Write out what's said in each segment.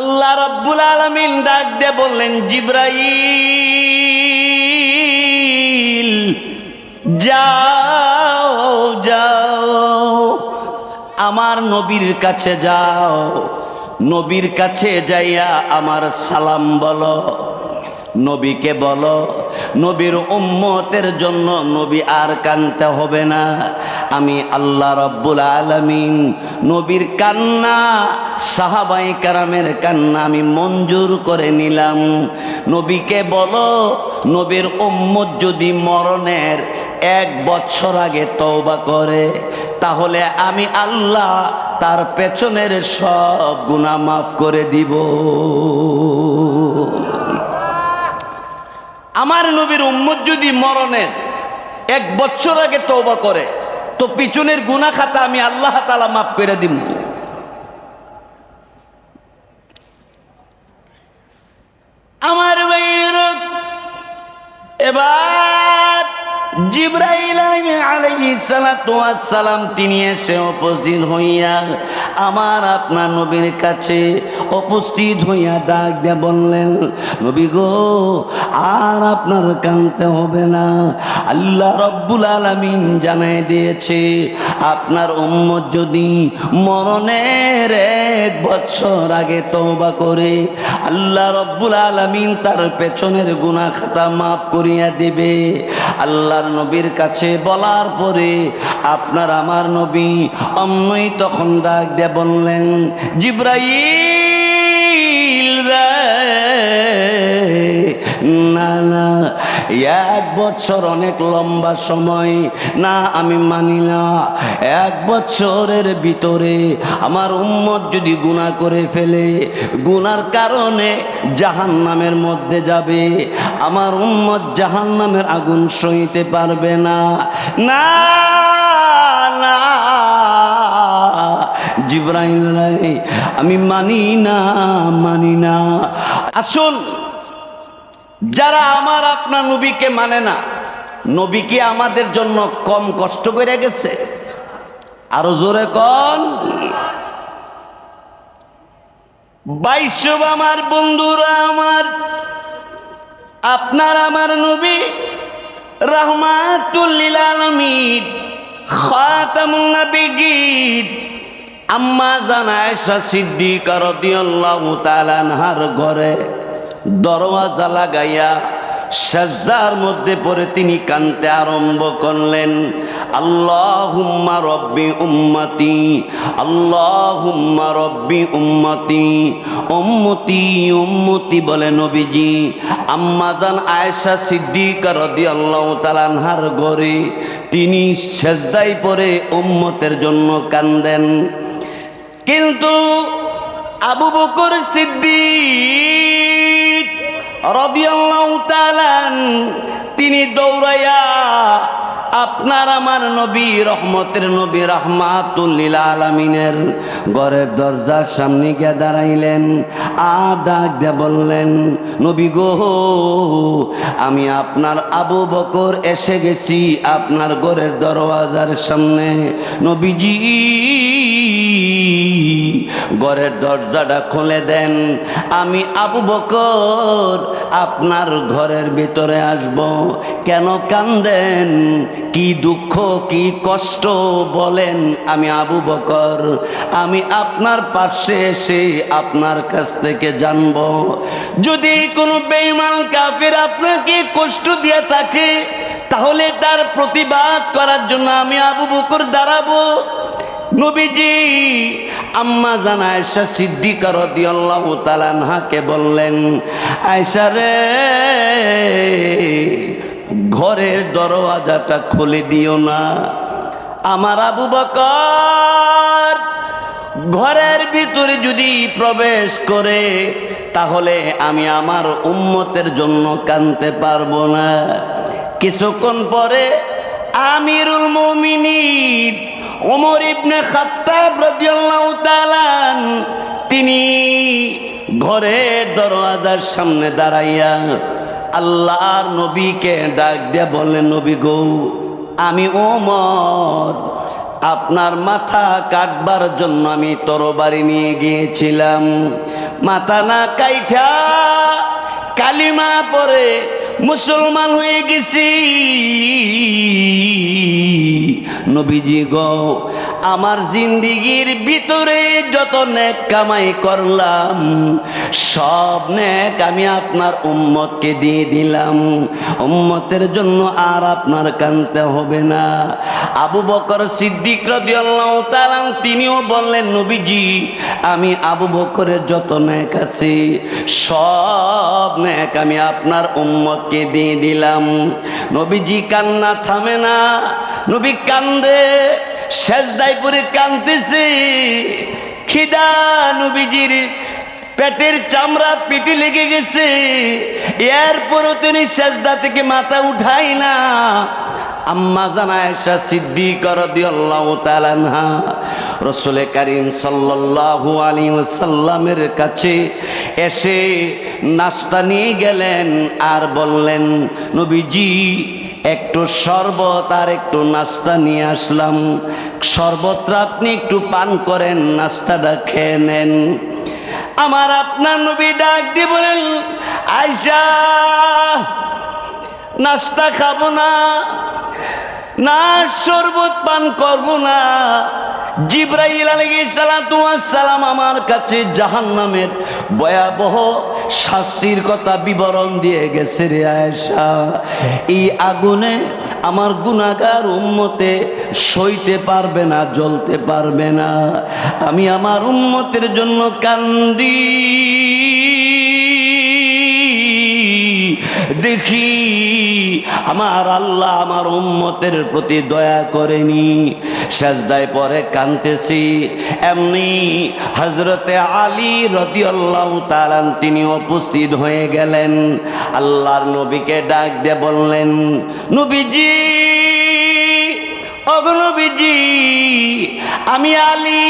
আল্লাহ রাব্বুল আলামিন ডাক দিয়ে বললেন, জিবরাইল যাও যাও, আমার নবীর কাছে যাও, নবীর কাছে যাইয়া আমার সালাম বলো। নবীকে বলো, নবীর উম্মতের জন্য নবী আর কানতে হবে না। আমি আল্লাহ রাব্বুল আলামিন নবীর কান্না, সাহাবায়ে কেরামের কান্না আমি মঞ্জুর করে নিলাম। নবীকে বলো, নবীর উম্মত যদি মরণের 1 বছর আগে তওবা করে, তাহলে আমি আল্লাহ তার পেছনের সব গুনাহ মাফ করে দিব। আমার নবীর উম্মত যদি মরণের 1 বছর আগে তওবা করে, তো পিছনের গুনাহ খাতা আমি আল্লাহ তাআলা মাফ করে দিব। আমার ভাইয়েরা, এবার জিবরাইল আলাইহিস সালাতু ওয়াস সালাম তিনি এসে উপস্থিত হইয়া আমার আপনার নবীর কাছে উপস্থিত হইয়া ডাক দিয়ে বললেন, নবী গো, আর আপনার কাঁদতে হবে না। আল্লাহ রাব্বুল আলামিন জানাই দিয়েছে, আপনার উম্মত যদি মরণের 1 বছর আগে তওবা করে, আল্লাহ রাব্বুল আলামিন তার পেছনের গুনাহ খাতা মাফ করিয়া দিবে। আল্লাহর নবীর কাছে বলার পরে আপনার আমার নবী অমনই তখন ডাক দিয়ে বললেন, জিবরাইল রে, না না, 1 বছর অনেক লম্বা সময়, না আমি মানি না। 1 বছরের ভিতরে আমার উম্মত যদি গুনাহ করে ফেলে, গুনার কারণে জাহান্নামের মধ্যে যাবে, আমার উম্মত জাহান্নামের আগুন সইতে পারবে না। না না জিবরাইল রে, আমি মানি না, মানি না। আসুন, যারা আমার আপনার নবীকে মানে না, নবী কি আমাদের জন্য কম কষ্ট করে গেছে? আরো জোরে কোন। বাইশব আমার বন্ধুরা, আমার আপনার আমার নবী রাহমাতুল লিল আলামিন, খাতামুন নবিয়্যিন, আম্মা জান আয়েশা সিদ্দিকা রাদিয়াল্লাহু তাআলা আনহার ঘরে দরওয়াজা লাগাইয়া সাজদার মধ্যে পড়ে তিনি কাঁদতে আরম্ভ করলেন, আল্লাহুম্মা রব্বি উম্মতি, আল্লাহুম্মা রব্বি উম্মতি, উম্মতি উম্মতি বলে নবীজি আম্মা জান আয়েশা সিদ্দিকা রাদিয়াল্লাহু তাআলা আনহার ঘরে তিনি সাজদায় পড়ে উম্মতের জন্য কাঁদেন। কিন্তু আবু বকর সিদ্দিক রাদিয়াল্লাহু তাআলা তিনি দৌড়াইয়া আপনার আমার নবী, রহমতের নবী রাহমাতুল লিল আলামিনের ঘরের দরজার সামনে গিয়ে দাঁড়াইলেন। আর ডাক দিয়ে বললেন, নবী গো, আমি আপনার আবু বকর এসে গেছি আপনার ঘরের দরওয়াজার সামনে। নবীজি ঘরের দরজাটা খুলে দেন, আমি আবু বকর আপনার ঘরের ভিতরে আসব। কেন কান্দেন? কি দুঃখ, কি কষ্ট বলেন? আমি আবু বকর, আমি আপনার পাশে এসে আপনার কাছ থেকে জানব। যদি কোনো বেঈমান কাফির আপনাকে কষ্ট দিয়ে থাকে, তাহলে তার প্রতিবাদ করার জন্য আমি আবু বকর দাঁড়াবো। নবীজি আম্মা জান আয়েশা সিদ্দিকা রাদিয়াল্লাহু তাআলা আনহাকে বললেন, আয়েশা রে, ঘরের দরওয়াজাটা খুলে দিও না। আমার আবু বকর ঘরের ভিতরে যদি প্রবেশ করে, তাহলে আমি আমার উম্মতের জন্য কাঁদতে পারবো না। কিছুক্ষণ পরে আমিরুল মুমিনিন ওমর ইবনে খাত্তাব রাদিয়াল্লাহু তাআলা তিনি ঘরের দরওয়াজার সামনে দাঁড়াইয়া আল্লাহর নবীকে ডাক দিয়ে বললেন, নবী গো, আমি ওমর আপনার মাথা কাটবার জন্য আমি তরবারি নিয়ে গিয়েছিলাম। মাথা না কাইঠা কালিমা পরে মুসলমান হয়ে গেছি। নবীজি গো, আমার জিন্দিগির ভিতরে যত নেক কামাই করলাম সব নেক আমি আপনার উম্মতকে দিয়ে দিলাম। উম্মতের জন্য আর আপনার কাঁদতে হবে না। আবু বকর সিদ্দিক রাদিয়াল্লাহু তাআলা তিনিও বললেন, নবীজি আমি আবু বকরের যত নেক আছে সব নেক আমি আপনার উম্মতকে দিয়ে দিলাম। নবীজি কান্না থামে না, নবী কান্দে, সেজদায় পড়ে কাঁদতেছে। খিদা নবীজির পেটের চামড়া পিঠে লেগে গেছে, এরপরও তিনি সেজদা থেকে মাথা উঠাই না। আম্মা জান আয়েশা সিদ্দিকা রাদিয়াল্লাহু তাআলা আনহা রাসূল কারীম সাল্লাল্লাহু আলাইহি ওয়াসাল্লামের কাছে এসে নাস্তা নিয়ে গেলেন আর বললেন, নবীজি একটু শরবত আর একটু নাস্তা নিয়ে আসলাম, শরবতটা আপনি একটু পান করেন, নাস্তাটা খেয়ে নেন। আমার আপনার নবী ডাক দিয়ে বলেন, আয়েশা নাস্তা খাবো না, না শরবত পান করবো না। জিবরাইল আলাইহিস সালাতু ওয়াস সালাম আমার কাছে জাহান্নামের ভয়াবহ শাস্তির কথা বিবরণ দিয়ে গেছে রে আয়েশা। এই আগুনে আমার গুনাহগার উম্মতে সইতে পারবে না, জ্বলতে পারবে না। আমি আমার উম্মতের জন্য কান্দি, দেখি আমার আল্লাহ আমার উম্মতের প্রতি দয়া করেনি। সেজদায় পরে কাঁদতেছি, এমনি হযরতে আলী রাদিয়াল্লাহু তাআলা তিনি উপস্থিত হয়ে গেলেন। আল্লাহর নবীকে ডাক দিয়ে বললেন, নবীজি ওগো নবীজি আমি আলী,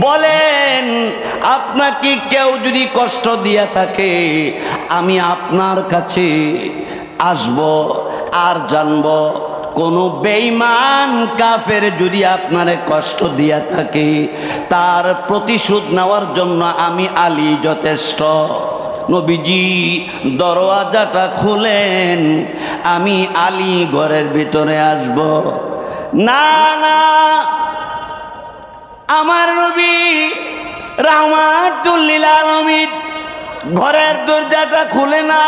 বলেন আপনাকে কেউ যদি কষ্ট দিয়া থাকে আমি আপনার কাছে আসব আর জানব। কোন বেঈমান কাফের যদি আপনারে কষ্ট দিয়া থাকে তার প্রতিশোধ নেওয়ার জন্য আমি আলী যথেষ্ট। নবীজি দরওয়াজাটা খুলেন, আমি আলী ঘরের ভিতরে আসব। না না, আমার নবী রাহমাতুল লিল আলামিন ঘরের দরজাটা খুলে না।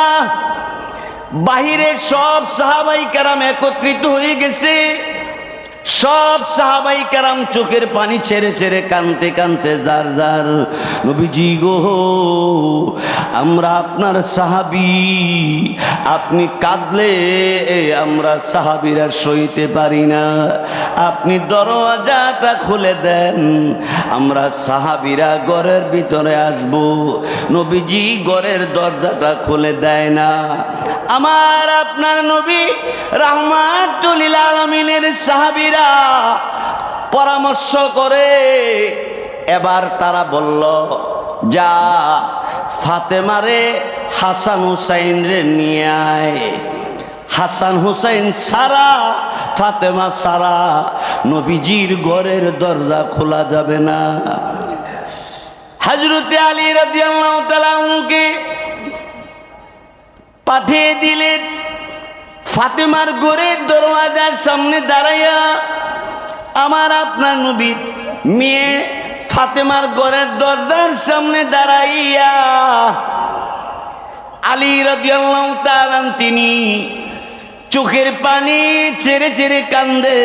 বাহিরে সব সাহাবাই কেরাম একত্রিত হয়ে গেছে। সব সাহাবাই কেরাম চোখের পানি ছেড়ে ছেড়ে কাঁদতে কাঁদতে যার যার, নবীজি গো আমরা আপনার সাহাবী, আপনি কাঁদলে আমরা সাহাবীরা সইতে পারি না, আপনি দরওয়াজাটা খুলে দেন, আমরা সাহাবীরা ঘরের ভিতরে আসব। নবীজি ঘরের দরজাটা খুলে দেয় না। আমার আপনার নবী রাহমাতুল লিল আলামিনের সাহাবীরা পরামর্শ করে, এবার তারা বলল, যা ফাতেমারে হাসান হুসাইন রে নিয়ে আয়। হাসান হুসাইন সারা, ফাতেমা সারা নবীজির ঘরের দরজা খোলা যাবে না। হযরতে আলী রাদিয়াল্লাহু তাআলা আনহুকে পাঠিয়ে দিলেন ফাতেমার ঘরের দরওয়াজার সামনে দাঁড়াইয়া। আমার আপনার নবীর মেয়ে ফাতেমার ঘরের দরজার সামনে দাঁড়াইয়া আলী রাদিয়াল্লাহু তাআলা তিনি চোখের পানি ছেড়ে ছেড়ে কান্দে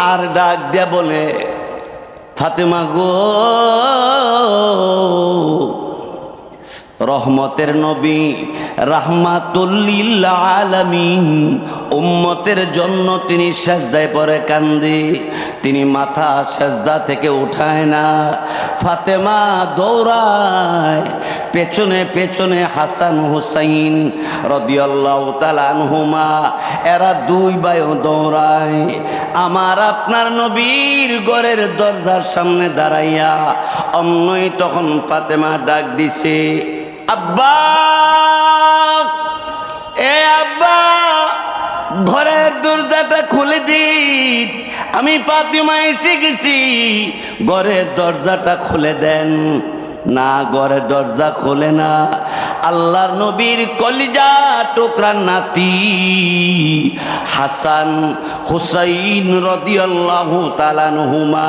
আর ডাক দিয়া বলে, ফাতেমা গো, রহমতের নবী রাহমাতুল লিল আলামিন উম্মতের জন্য তিনি সেজদায় পড়ে কান্দে, তিনি মাথা সেজদা থেকে উঠায় না। ফাতেমা দৌড়ায় পেছনে পেছনে হাসান হুসাইন রাদিয়াল্লাহু তাআলা আনহুমা, এরা দুই ভাইও দৌড়ায়। আমার আপনার নবীর ঘরের দরজার সামনে দাঁড়াইয়া অন্যই তখন ফাতেমা ডাক দিছে, আব্বা, এ আব্বা, ঘরের দরজাটা খুলে দিন, আমি ফাতিমা এসে গেছি, ঘরের দরজাটা খুলে দেন। না, ঘরের দরজা খোলে না। আল্লাহর নবীর কলিজা টুকরা নাতি হাসান হুসাইন রাদিয়াল্লাহু তাআলা আনহুমা,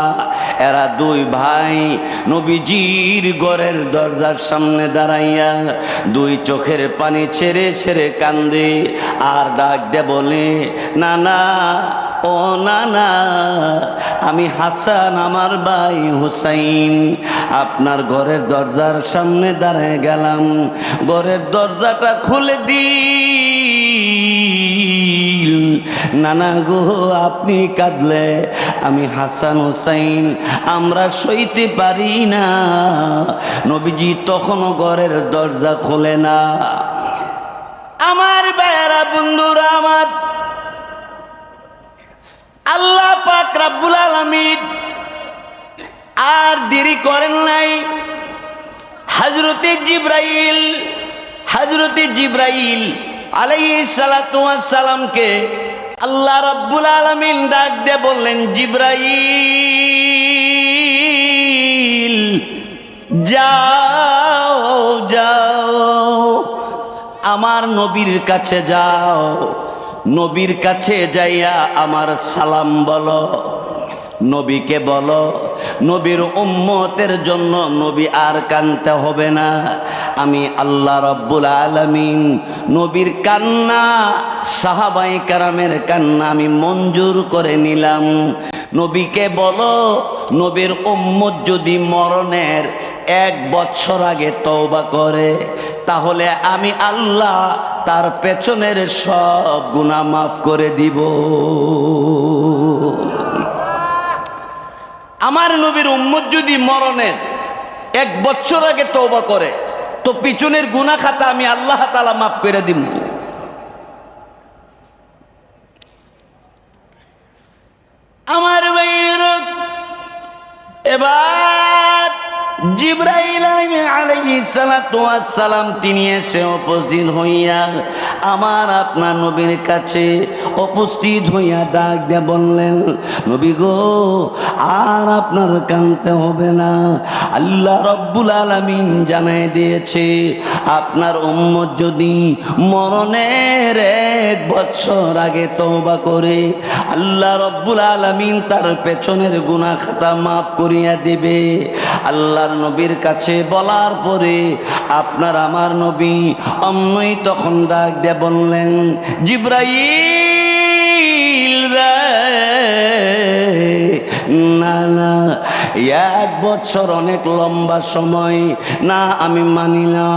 এরা দুই ভাই নবীজির ঘরের দরজার সামনে দাঁড়াইয়া দুই চোখের পানি ছেড়ে ছেড়ে কান্দে আর ডাক দে বলে, নানা ও নানা, আমি হাসান, আমার ভাই হুসাইন আপনার ঘরের দরজার সামনে দাঁড়ায় গেলাম, ঘরের দরজাটা খুলে দিল। নানা গো, আপনি কাঁদলে আমি হাসান হুসাইন আমরা সইতে পারি না। নবীজি তখনও ঘরের দরজা খোলে না। আমার ভাইয়েরা, বন্ধুরা আমার, আল্লাহ পাক রব্বুল আলামিন আর দেরি করেন নাই। হযরতে জিবরাইল আলাইহিস সালাতু ওয়াস সালামকে আল্লাহ রব্বুল আলামিন ডাক দিয়ে বললেন, জিবরাইল যাও যাও আমার নবীর কাছে যাও, নবীর কাছে যাইয়া আমার সালাম বলো। নবীকে বলো, নবীর উম্মতের জন্য নবী আর কানতে হবে না। আমি আল্লাহ রব্বুল আলামিন নবীর কান্না, সাহাবায়ে কেরামের কান্না আমি মঞ্জুর করে নিলাম। নবীকে বলো, নবীর উম্মত যদি মরণের 1 বছর আগে তওবা করে, তাহলে আমি আল্লাহ তার পেছনের সব গুনাহ মাফ করে দিব। আমার নবীর উম্মত যদি মরণের 1 বছর আগে তওবা করে, তো পিছনের গুনাহ খাতা আমি আল্লাহ তাআলা মাফ করে দিব। আমার ভাইয়েরা, এবার জিবরাইল আলাইহিস সালাতু ওয়াস সালাম তিনি এসে উপস্থিত হইয়া আমার আপনার নবীর কাছে উপস্থিত হইয়া ডাক দিয়ে বললেন, নবী গো, আর আপনার কাঁদতে হবে না। আল্লাহ রব্বুল আলামিন জানাই দিয়েছে, আপনার উম্মত যদি মরণের 1 বছর আগে তওবা করে, আল্লাহ রব্বুল আলামিন তার পেছনের গুনাহ খাতা মাফ করিয়া দিবে। আল্লাহর নবীর কাছে বলার পরে আপনার আমার নবী অমনই তখন ডাক দিয়ে বললেন, জিবরাইল রে, না না, 1 বছর অনেক লম্বা সময়, না আমি মানি না।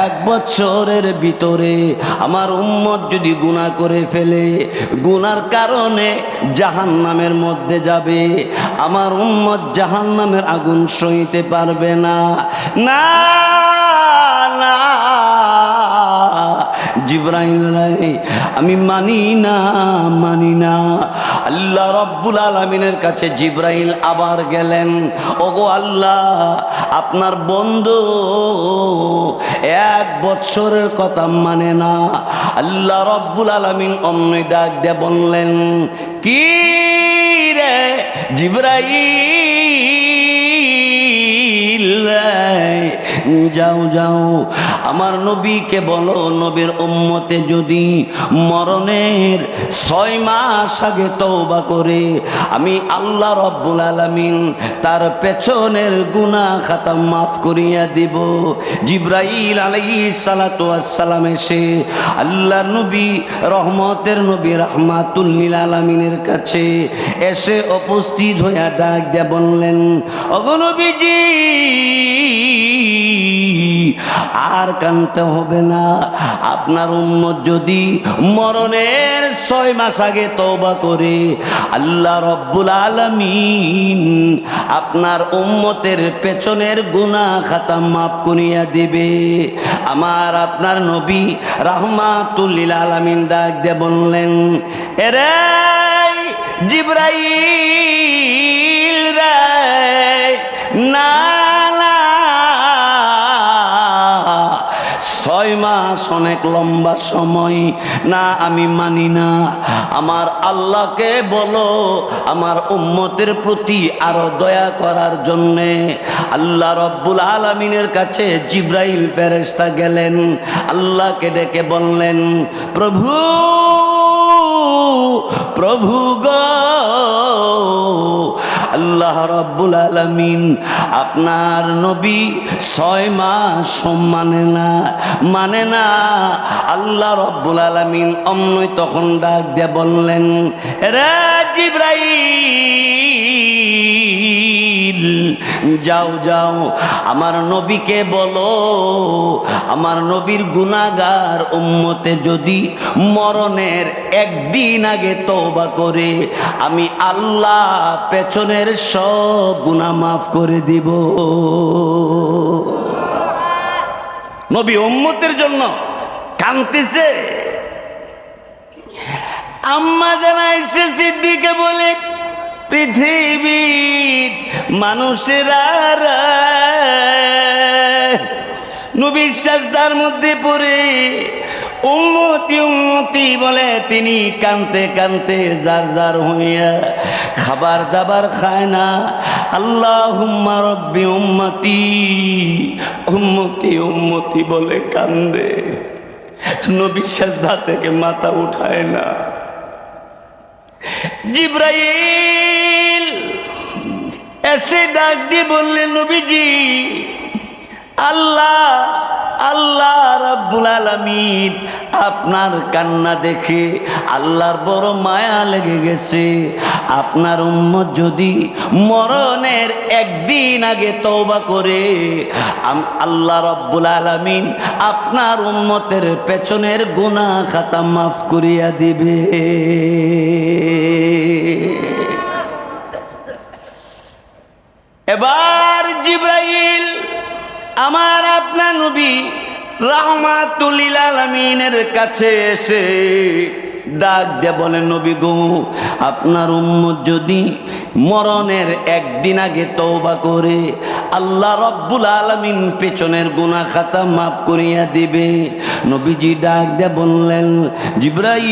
1 বছরের ভিতরে আমার উম্মত যদি গুনাহ করে ফেলে, গুনার কারণে জাহান্নামের মধ্যে যাবে, আমার উম্মত জাহান্নামের আগুন সইতে পারবে না। না না জিবরাইল রে, আমি মানি না, মানি না। আল্লাহ রব্বুল আলামিনের কাছে জিবরাইল আবার গেলেন, ওগো আল্লাহ, আপনার বন্ধু 1 বছরের কথা মানে না। আল্লাহ রব্বুল আলামিন অমনি ডাক দিয়ে বললেন, কি রে জিবরাইল রে, যাও যাও আমার নবীকে বলো, নবীর উম্মতে যদি মরণের 6 মাস আগে তওবা করে, আমি আল্লাহ রব্বুল আলামিন তার পেছনের গুনাহ খাতা মাফ করিয়া দিব। জিবরাইল আলাইহিস সালাতু ওয়াস সালাম এসে আল্লাহর নবী, রহমতের নবী, রাহমাতুল লিল আলামিনের কাছে এসে উপস্থিত হইয়া ডাক দিয়ে বললেন, ওগো নবীজি, আর কাঁদতে হবে না। আপনার উম্মত যদি মরণের 6 মাস আগে তওবা করে, আল্লাহ রব্বুল আলামিন আপনার উম্মতের পেছনের গুনাহ খাতা মাফ করিয়া দিবে। আমার আপনার নবী রাহমাতুল লিল আলামিন ডাক দিয়ে বললেন, এরে জিবরাইল রে, না 6 মাস মাস অনেক লম্বা সময়। না, আমি মানি না। আমার আল্লাহকে বলো আমার উম্মতের প্রতি আরো দয়া করার জন্যে। আল্লাহ রব্বুল আলামিনের কাছে জিব্রাইল ফেরেশতা গেলেন, আল্লাহকে ডেকে বললেন, প্রভু প্রভু গো, আল্লাহ রব্বুল আলামিন আপনার নবী 6 মাস মানে না। আল্লাহ রব্বুল আলামিন অমনি তখন ডাক দিয়ে বললেন, রে জিবরাইল, যাও যাও আমার নবীকে বলো আমার নবীর গুনাহগার উম্মতে যদি মরণের একদিন আগে তওবা করে আমি আল্লাহ পেছনের সব গুনাহ মাফ করে দিব। নবী উম্মতের জন্য কাঁদতেছে। আম্মা জান আয়েশা সিদ্দিকা বলে, পৃথিবীর মানুষেরা নবীর সাজদার মধ্যে পড়ে উম্মতি উম্মতি বলে তিনি কানতে কানতে জার জার হইয়া খাবার দাবার খায় না। আল্লাহুম্মা রব্বি উম্মতি উম্মতি উম্মতি বলে কান্দে, নবী সাজদা থেকে মাথা উঠায় না। জিব্রাইল এসে ডাক দিয়ে বললেন, নবীজি, আল্লাহ আল্লাহ রাব্বুল আলামিন আপনার কান্না দেখে আল্লাহর বড় মায়া লেগে গেছে। আপনার উম্মত যদি মরণের একদিন আগে তওবা করে আল্লাহ রাব্বুল আলামিন আপনার উম্মতের পেছনের গুনাহ খাতা মাফ করিয়া দিবে। এবার জিব্রাইল আমার আপনার নবী রাহমাতুল লিল আলামিনের কাছে এসে ডাক দিয়ে বলেন, নবী গো, আপনার উম্মত যদি মরণের একদিন আগে তওবা করে আল্লাহ রব্বুল আলামিন পেছনের গুনাহ খাতা মাফ করিয়া দিবে। নবীজি ডাক দিয়ে বললেন, জিব্রাইল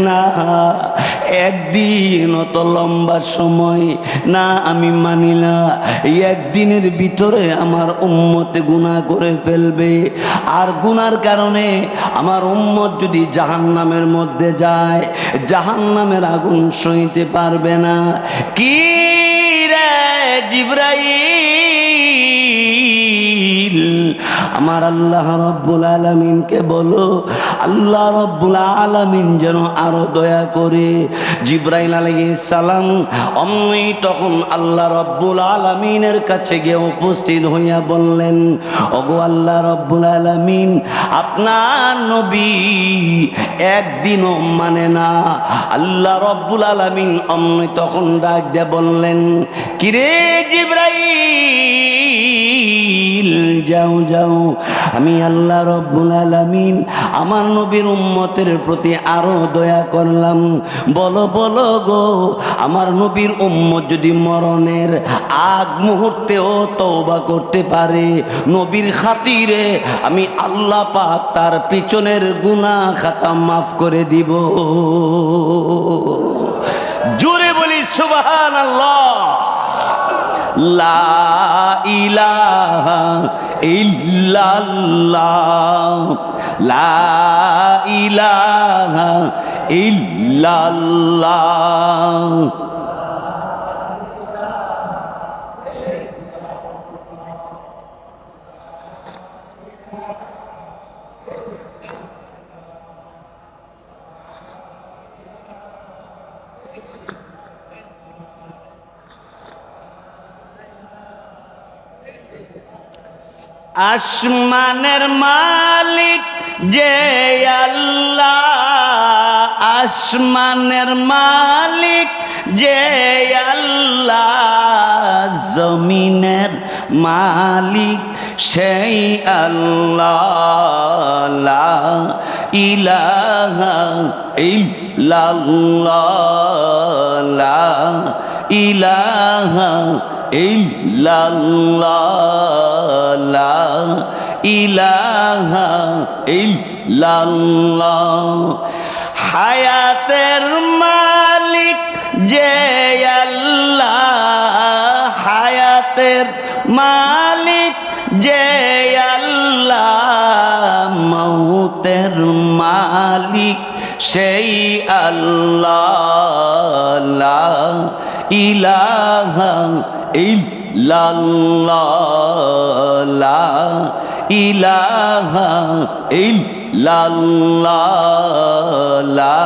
না, একদিন অত লম্বা সময় না, আমি মানি না। একদিনের ভিতরে আমার উম্মতে গুনাহ করে ফেলবে, আর গুনার কারণে আমার উম্মত যদি জাহান্নামের মধ্যে যায়, জাহান্নামের আগুন সইতে পারবে না। কি রে জিব্রাইল, আমার আল্লাহ রব্বুল আলামিনকে বলো আল্লাহ রব্বুল আলামিন যেন আরো দয়া করে। জিব্রাইল আলাইহিস সালাম অমনি তখন আল্লাহ রব্বুল আলামিনের কাছে গিয়ে উপস্থিত হইয়া বললেন, ওগো আল্লাহ রব্বুল আলামিন, আপনার নবী একদিনও মানে না। আল্লাহ রব্বুল আলামিন অমনি তখন ডাক দিয়ে বললেন, কিরে জিব্রাইল, যাও যাও, আমি আল্লাহ রব্বুল আলামিন আমার নবীর উম্মতের প্রতি আরো দয়া করলাম। বলো বলো গো, আমার নবীর উম্মত যদি মরণের আগ মুহূর্তেও তওবা করতে পারে, নবীর খাতিরে আমি আল্লাহ পাক তার পিছনের গুনাহ খাতা মাফ করে দিব। জোরে বলি সুবহানাল্লাহ। লা ইলাহা ইল্লাল্লাহ, লা ইলাহা ইল্লাল্লাহ। আসমানের মালিক যে আল্লাহ, আসমানের মালিক যে আল্লাহ, জমিনের মালিক সেই আল্লাহ। লা ইলাহা ইল্লাল্লাহ, লা ইলাহা ইল্লাল্লাহ লা ইলাহা ইল্লাল্লাহ হায়াতের মালিক যে আল্লাহ হায়াতের মালিক যে আল্লাহ মৌতের মালিক সেই আল্লাহ লা ইলাহা ইল্লাল্লাহ লা ইলাহা ইল্লাল্লাহ লা